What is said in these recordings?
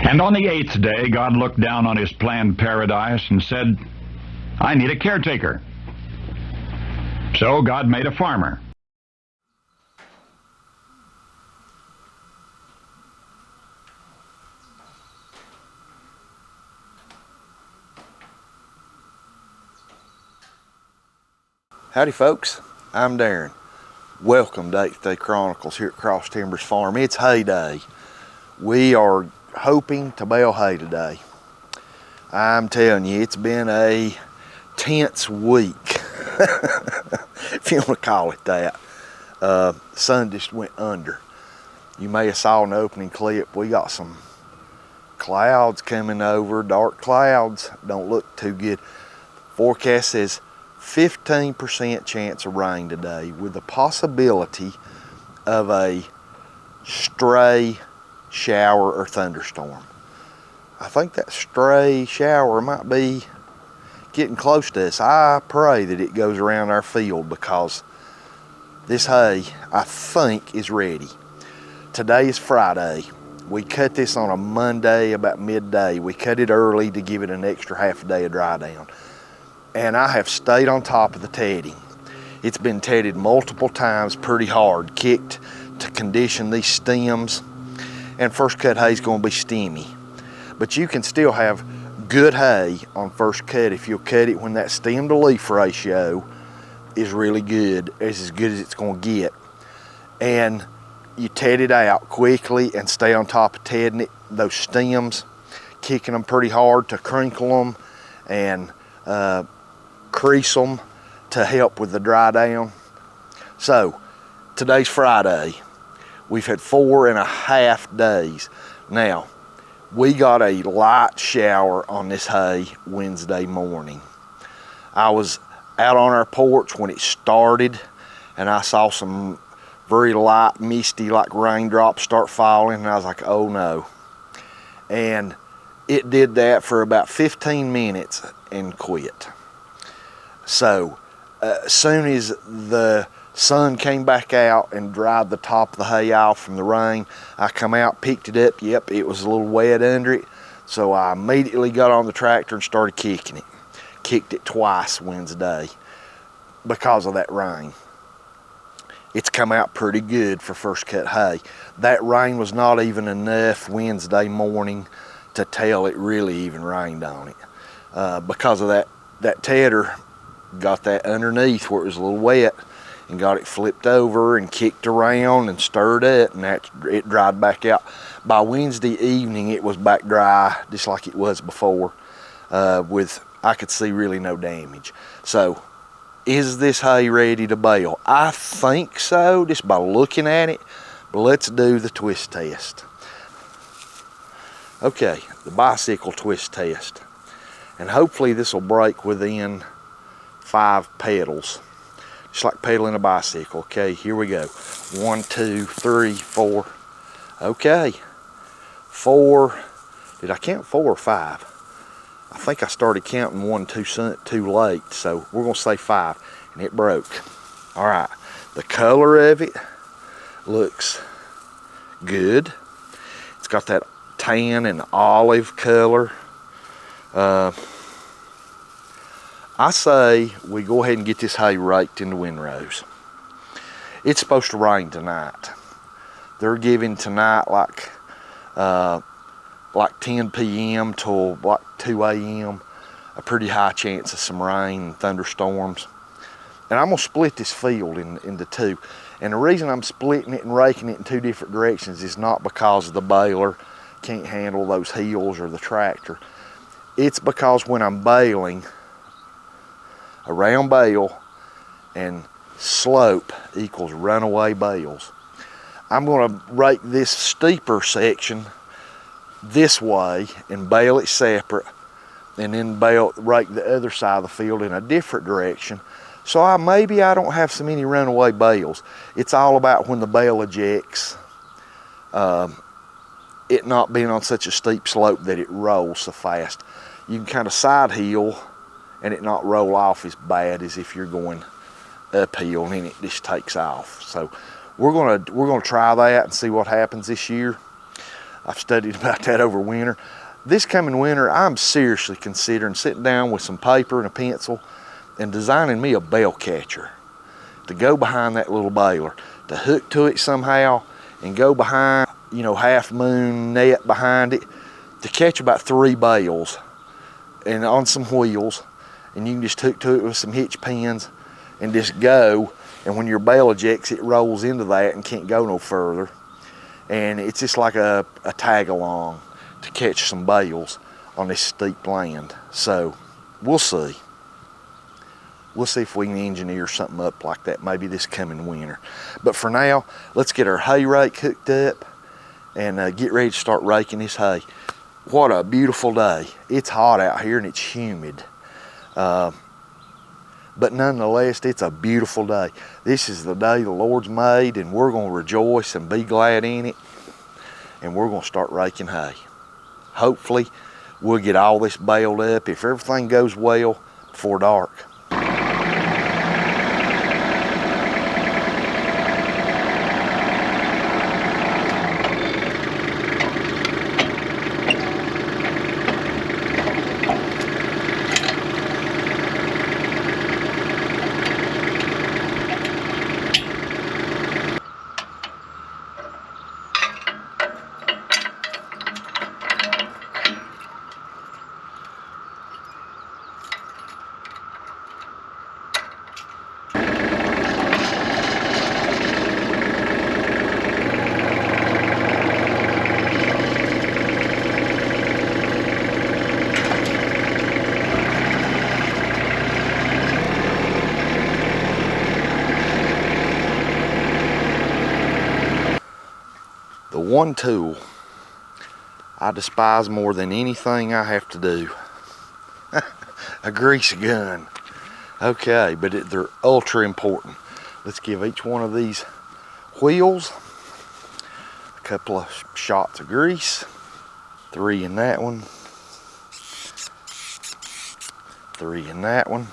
And on the 8th day, God looked down on his planned paradise and said, I need a caretaker. So God made a farmer. Howdy folks, I'm Darren. Welcome to 8th Day Chronicles here at Cross Timbers Farm. It's hay day. We are hoping to bale hay today. I'm telling you, it's been a tense week, if you want to call it that. The sun just went under. You may have saw in the opening clip, we got some clouds coming over, dark clouds. Don't look too good. Forecast says 15% chance of rain today with the possibility of a stray shower or thunderstorm. I think that stray shower might be getting close to us. I pray that it goes around our field because this hay, I think, is ready. Today is Friday. We cut this on a Monday about midday. We cut it early to give it an extra half a day of dry down. And I have stayed on top of the tedding. It's been tedded multiple times pretty hard, kicked to condition these stems. And first cut hay is going to be stemmy. But you can still have good hay on first cut if you'll cut it when that stem to leaf ratio is really good. It's as good as it's going to get. And you ted it out quickly and stay on top of tedding it, those stems, kicking them pretty hard to crinkle them and crease them to help with the dry down. So today's Friday. We've had 4.5 days. Now, we got a light shower on this hay Wednesday morning. I was out on our porch when it started and I saw some very light, misty, like raindrops start falling, and I was like, oh no. And it did that for about 15 minutes and quit. So as soon as the sun came back out and dried the top of the hay off from the rain, I come out, picked it up. Yep, it was a little wet under it. So I immediately got on the tractor and started kicking it. Kicked it twice Wednesday because of that rain. It's come out pretty good for first cut hay. That rain was not even enough Wednesday morning to tell it really even rained on it. Because of that tedder, got that underneath where it was a little wet and got it flipped over and kicked around and stirred up, and it dried back out. By Wednesday evening it was back dry just like it was before, with I could see really no damage. So is this hay ready to bale? I think so just by looking at it, but let's do the twist test. Okay, the bicycle twist test, and hopefully this will break within 5 pedals, just like pedaling a bicycle. Okay, here we go. 1, 2, 3, 4. Okay, 4. Did I count 4 or 5? I think I started counting 1 too late, so we're gonna say 5, and it broke. All right, the color of it looks good. It's got that tan and olive color. I say we go ahead and get this hay raked in the windrows. It's supposed to rain tonight. They're giving tonight like 10 p.m. till like 2 a.m. a pretty high chance of some rain and thunderstorms. And I'm gonna split this field into 2. And the reason I'm splitting it and raking it in 2 different directions is not because the baler can't handle those hills or the tractor. It's because when I'm baling, around bale and slope equals runaway bales. I'm going to rake this steeper section this way and bale it separate, and then rake the other side of the field in a different direction. So maybe I don't have so many runaway bales. It's all about when the bale ejects, it not being on such a steep slope that it rolls so fast. You can kind of side hill and it not roll off as bad as if you're going uphill and it just takes off. So we're gonna try that and see what happens this year. I've studied about that over winter. This coming winter, I'm seriously considering sitting down with some paper and a pencil and designing me a bale catcher to go behind that little baler, to hook to it somehow and go behind, you know, half moon net behind it to catch about 3 bales and on some wheels, and you can just hook to it with some hitch pins and just go, and when your bale ejects, it rolls into that and can't go no further. And it's just like a tag along to catch some bales on this steep land. So we'll see. We'll see if we can engineer something up like that maybe this coming winter. But for now, let's get our hay rake hooked up and get ready to start raking this hay. What a beautiful day. It's hot out here and it's humid. But nonetheless, it's a beautiful day. This is the day the Lord's made, and we're going to rejoice and be glad in it. And we're going to start raking hay. Hopefully, we'll get all this baled up, if everything goes well, before dark. The one tool I despise more than anything I have to do, a grease gun. Okay, but they're ultra important. Let's give each one of these wheels a couple of shots of grease. 3 in that one, 3 in that one,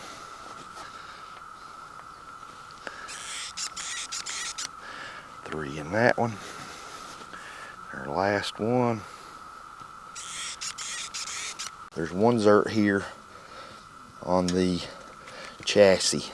3 in that one. Our last one. There's one zert here on the chassis.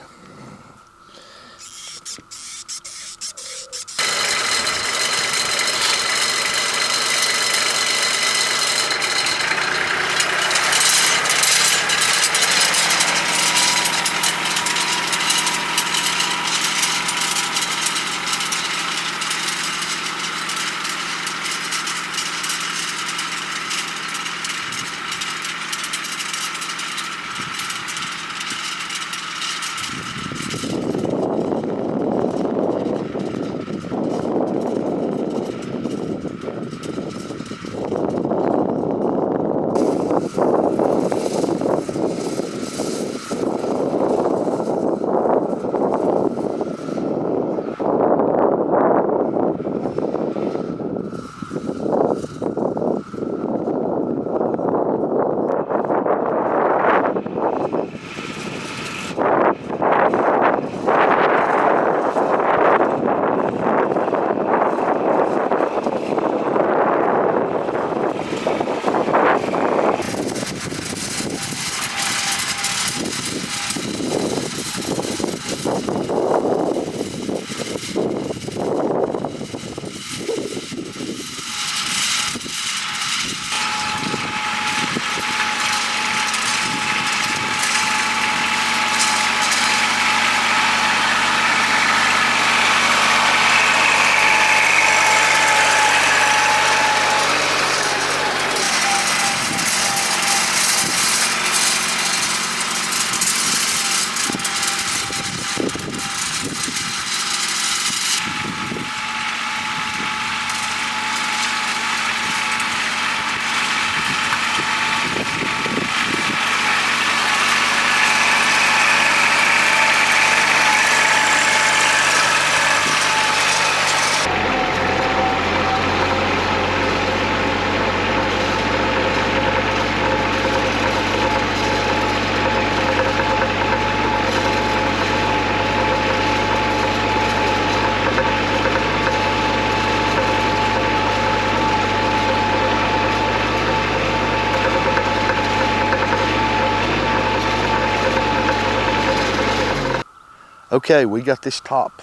Okay, we got this top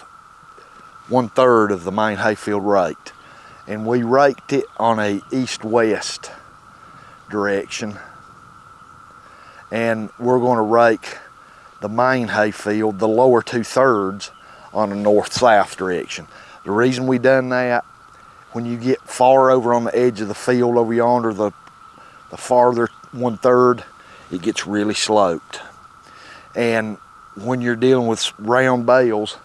1/3 of the main hayfield raked, and we raked it on a east-west direction, and we're going to rake the main hayfield, the lower 2/3, on a north-south direction. The reason we done that, when you get far over on the edge of the field over yonder, the farther 1/3, it gets really sloped. And when you're dealing with round bales,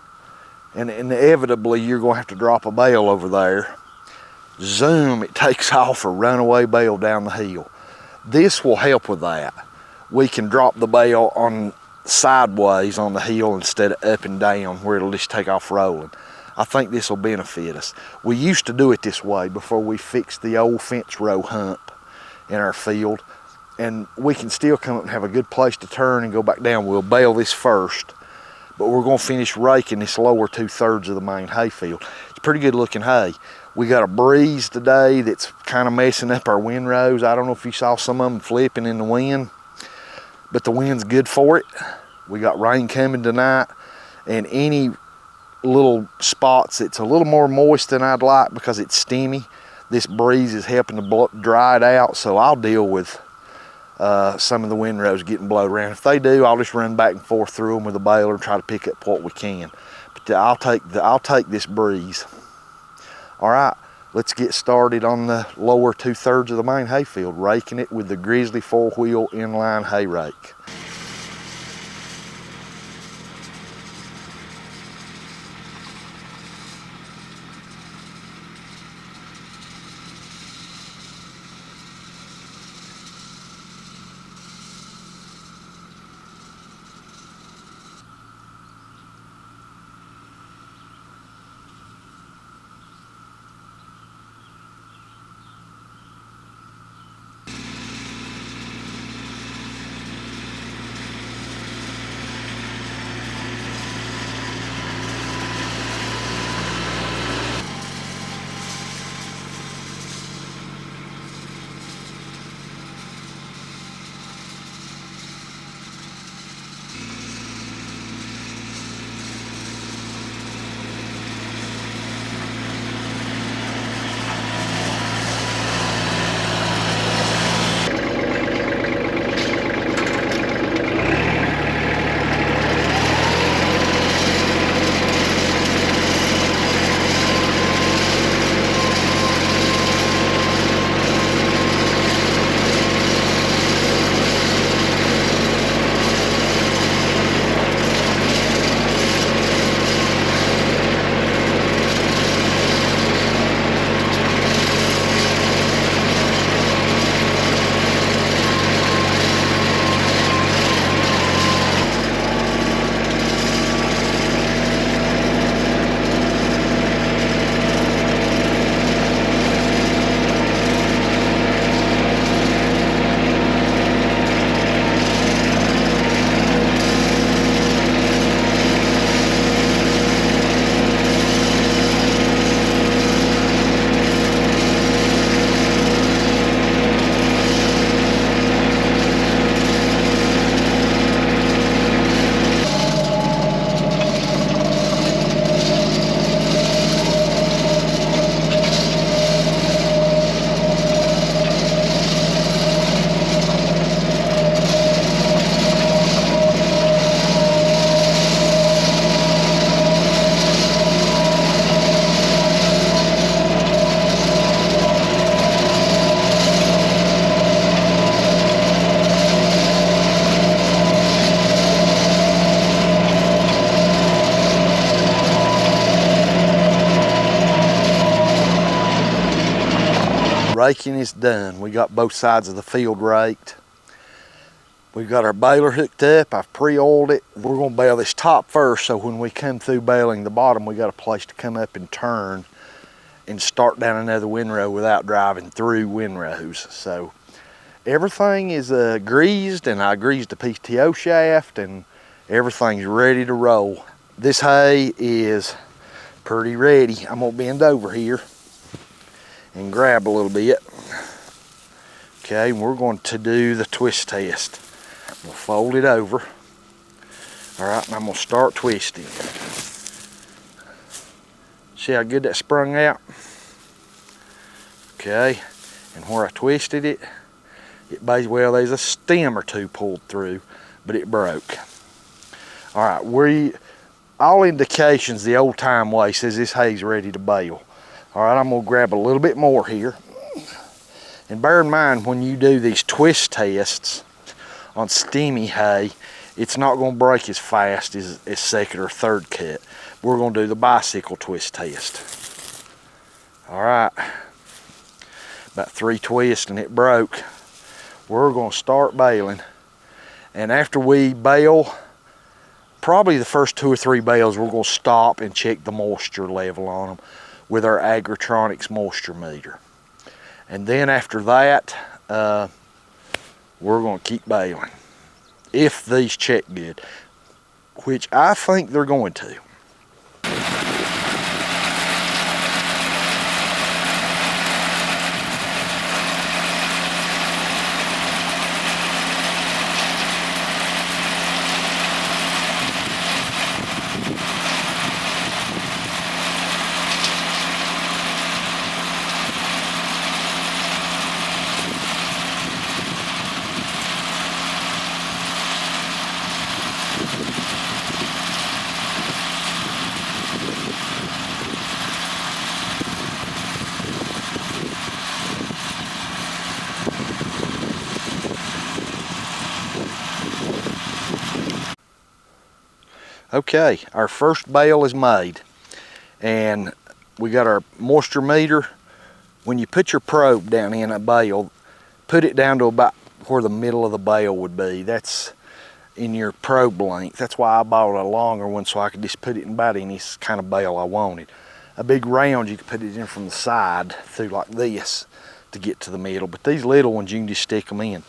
and inevitably you're going to have to drop a bale over there, zoom, it takes off a runaway bale down the hill. This will help with that. We can drop the bale on sideways on the hill instead of up and down where it'll just take off rolling. I think this will benefit us. We used to do it this way before we fixed the old fence row hump in our field, and we can still come up and have a good place to turn and go back down. We'll bale this first, but we're going to finish raking this lower 2/3 of the main hayfield. It's pretty good looking hay. We got a breeze today that's kind of messing up our windrows. I don't know if you saw some of them flipping in the wind, but the wind's good for it. We got rain coming tonight, and any little spots it's a little more moist than I'd like because it's steamy, this breeze is helping to dry it out, so I'll deal with some of the windrows getting blowed around. If they do, I'll just run back and forth through them with a baler and try to pick up what we can. But I'll take this breeze. All right, let's get started on the lower 2/3 of the main hayfield, raking it with the Grizzly 4-wheel inline hay rake. Raking is done. We got both sides of the field raked. We've got our baler hooked up. I've pre-oiled it. We're going to bale this top first, so when we come through baling the bottom, we got a place to come up and turn and start down another windrow without driving through windrows. So everything is greased, and I greased the PTO shaft, and everything's ready to roll. This hay is pretty ready. I'm gonna bend over here and grab a little bit. Okay, we're going to do the twist test. We'll fold it over. All right, and I'm gonna start twisting. See how good that sprung out? Okay, and where I twisted it, well, there's a stem or two pulled through, but it broke. All right, all indications the old time way says this hay's ready to bale. All right, I'm gonna grab a little bit more here. And bear in mind, when you do these twist tests on steamy hay, it's not gonna break as fast as second or third cut. We're gonna do the bicycle twist test. All right, about 3 twists and it broke. We're gonna start baling. And after we bale, probably the first 2 or 3 bales, we're gonna stop and check the moisture level on them with our AgraTronics moisture meter. And then after that, we're gonna keep baling. If these check good, which I think they're going to. Okay, our first bale is made, and we got our moisture meter. When you put your probe down in a bale, put it down to about where the middle of the bale would be. That's in your probe length. That's why I bought a longer one, so I could just put it in about any kind of bale I wanted. A big round, you could put it in from the side through like this to get to the middle, but these little ones, you can just stick them in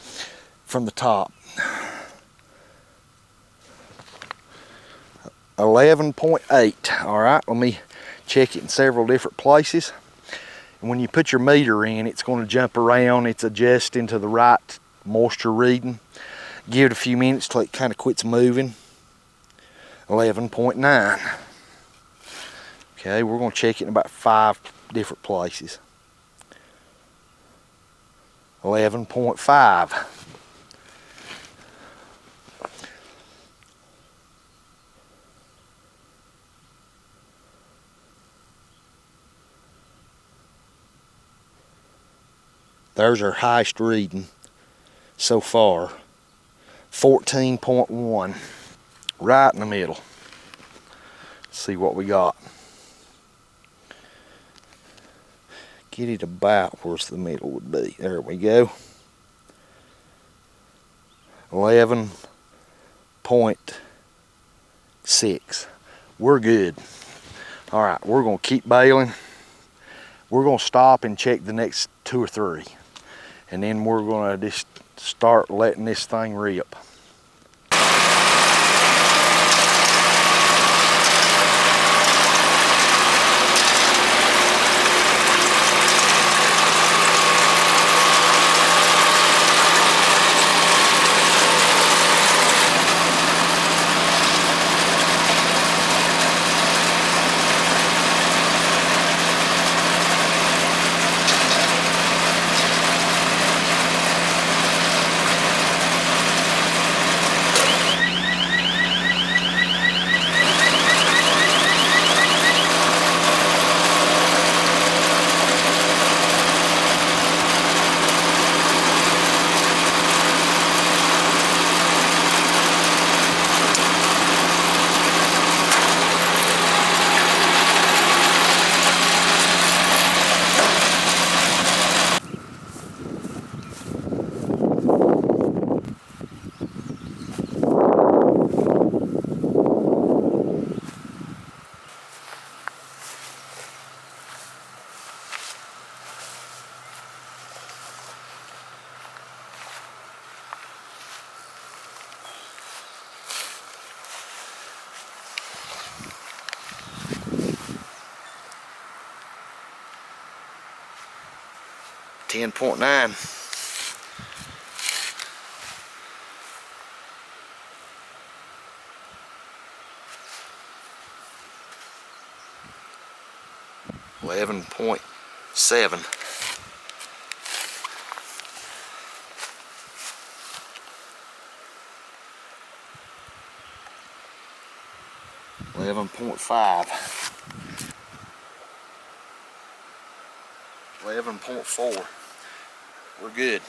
from the top. 11.8. All right, let me check it in several different places. And when you put your meter in, it's going to jump around. It's adjusting to the right moisture reading. Give it a few minutes till it kind of quits moving. 11.9. Okay, we're going to check it in about 5 different places. 11.5. There's our highest reading so far, 14.1, right in the middle. Let's see what we got. Get it about where the middle would be. There we go. 11.6. We're good. All right, we're gonna keep baling. We're gonna stop and check the next 2 or 3. And then we're gonna just start letting this thing rip. .9. 11.7. .5, 11.4. We're good.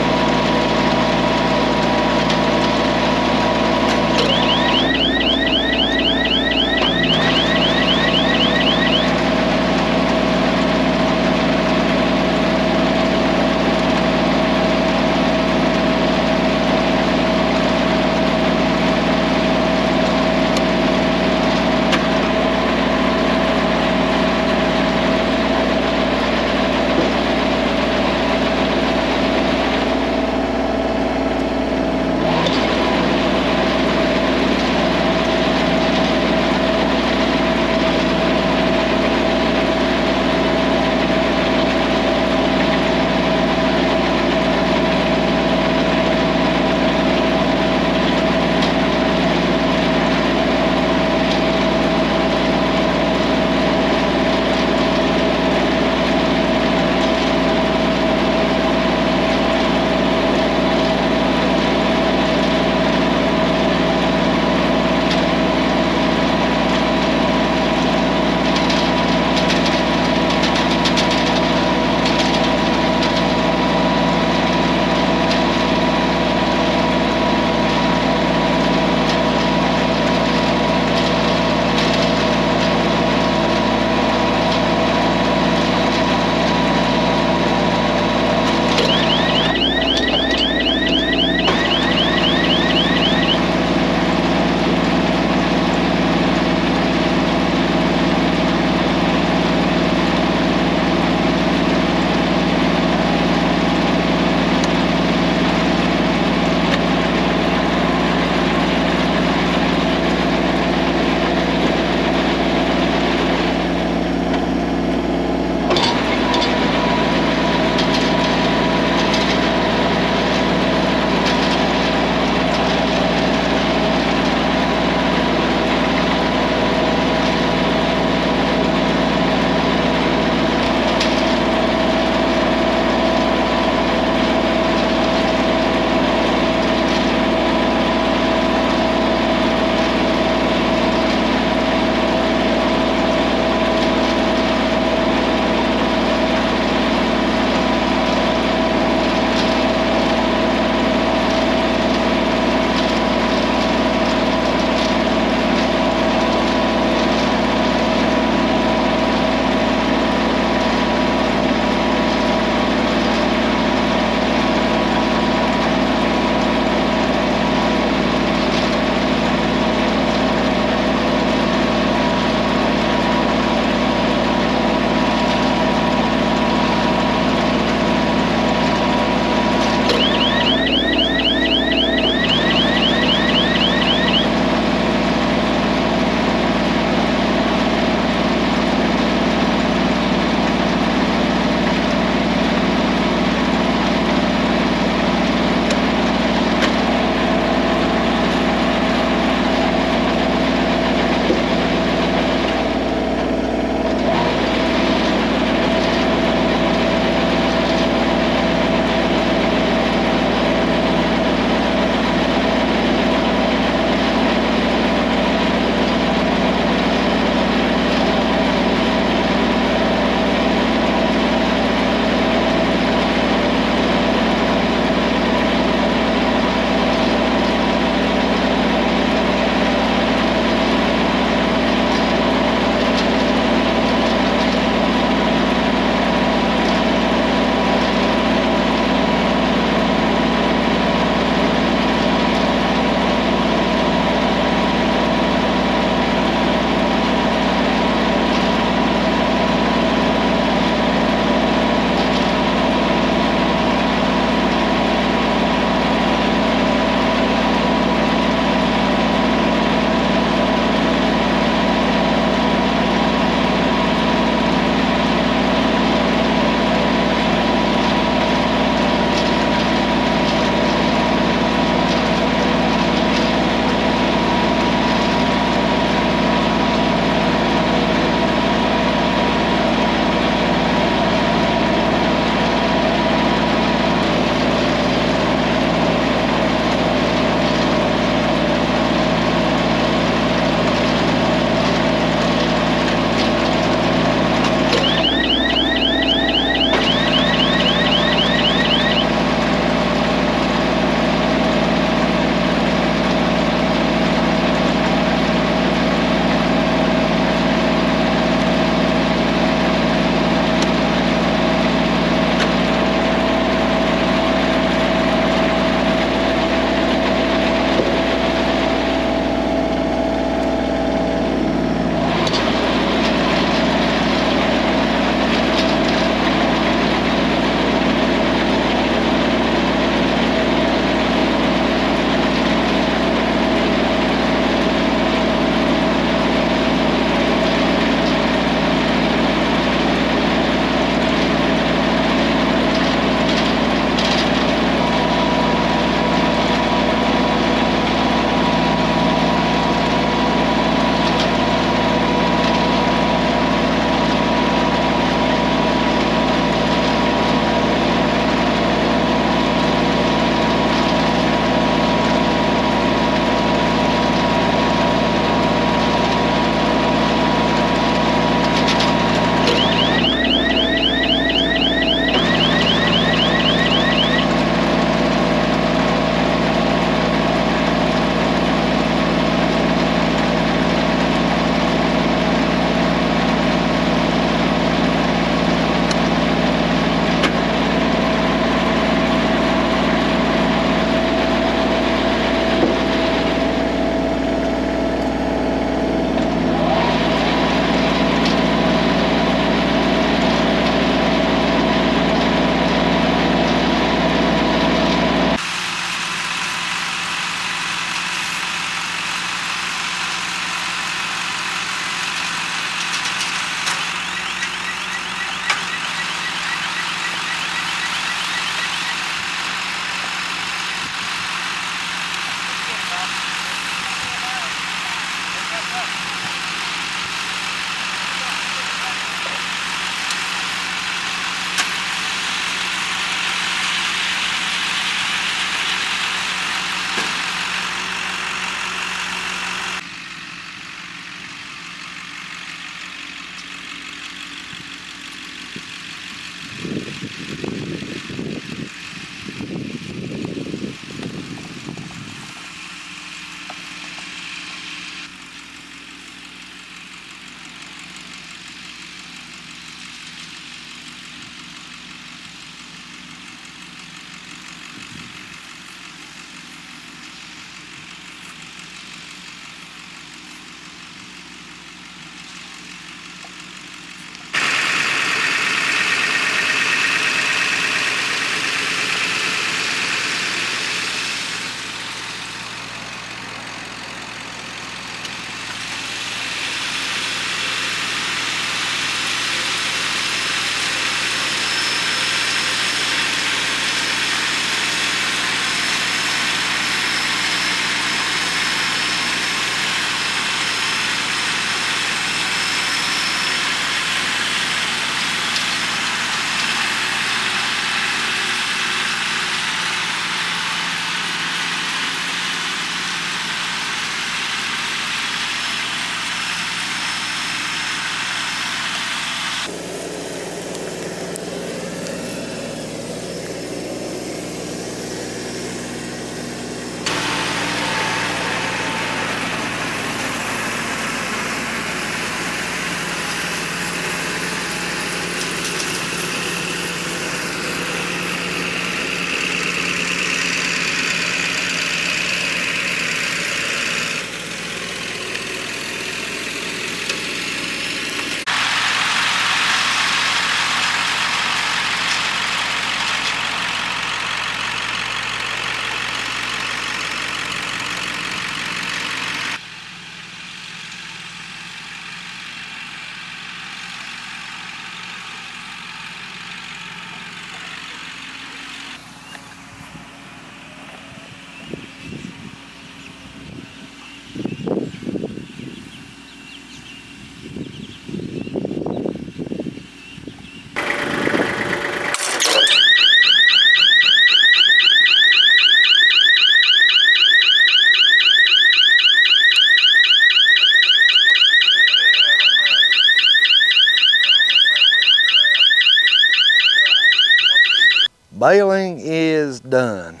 baling is done.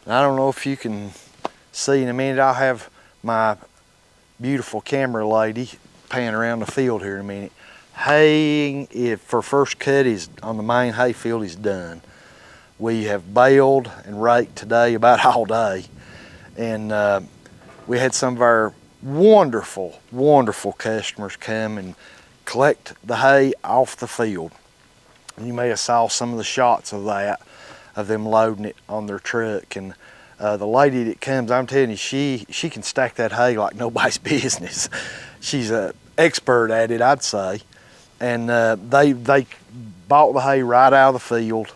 And I don't know if you can see in a minute, I'll have my beautiful camera lady pan around the field here in a minute. Haying for first cut is on the main hay field is done. We have baled and raked today about all day. And we had some of our wonderful, wonderful customers come and collect the hay off the field. And you may have saw some of the shots of that, of them loading it on their truck. And the lady that comes, I'm telling you, she can stack that hay like nobody's business. She's an expert at it, I'd say. And they bought the hay right out of the field.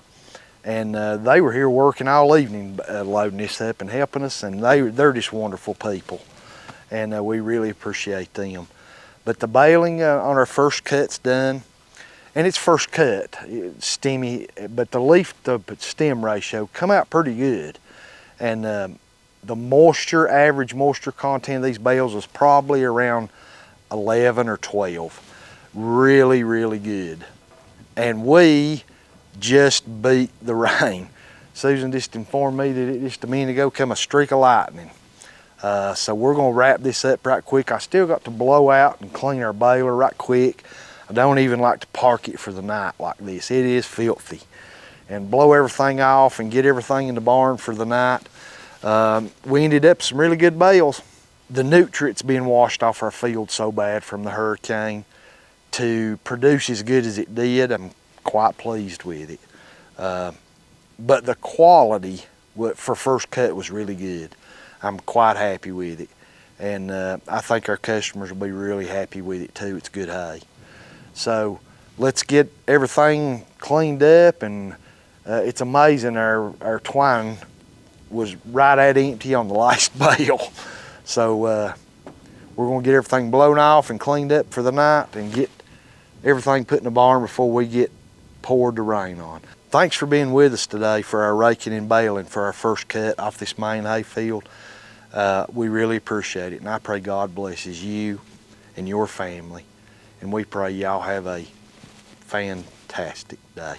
And they were here working all evening loading this up and helping us. And they're just wonderful people. And we really appreciate them. But the baling on our first cut's done. And it's first cut, it's stemmy, but the leaf to stem ratio come out pretty good. And the moisture, average moisture content of these bales is probably around 11 or 12. Really, really good. And we just beat the rain. Susan just informed me that it just a minute ago come a streak of lightning. So we're gonna wrap this up right quick. I still got to blow out and clean our baler right quick. I don't even like to park it for the night like this. It is filthy. And blow everything off and get everything in the barn for the night. We ended up with some really good bales. The nutrients being washed off our field so bad from the hurricane to produce as good as it did, I'm quite pleased with it. But the quality for first cut was really good. I'm quite happy with it. And I think our customers will be really happy with it too. It's good hay. So let's get everything cleaned up, and it's amazing our twine was right at empty on the last bale. So we're gonna get everything blown off and cleaned up for the night and get everything put in the barn before we get poured the rain on. Thanks for being with us today for our raking and baling for our first cut off this main hay field. We really appreciate it, and I pray God blesses you and your family. And we pray y'all have a fantastic day.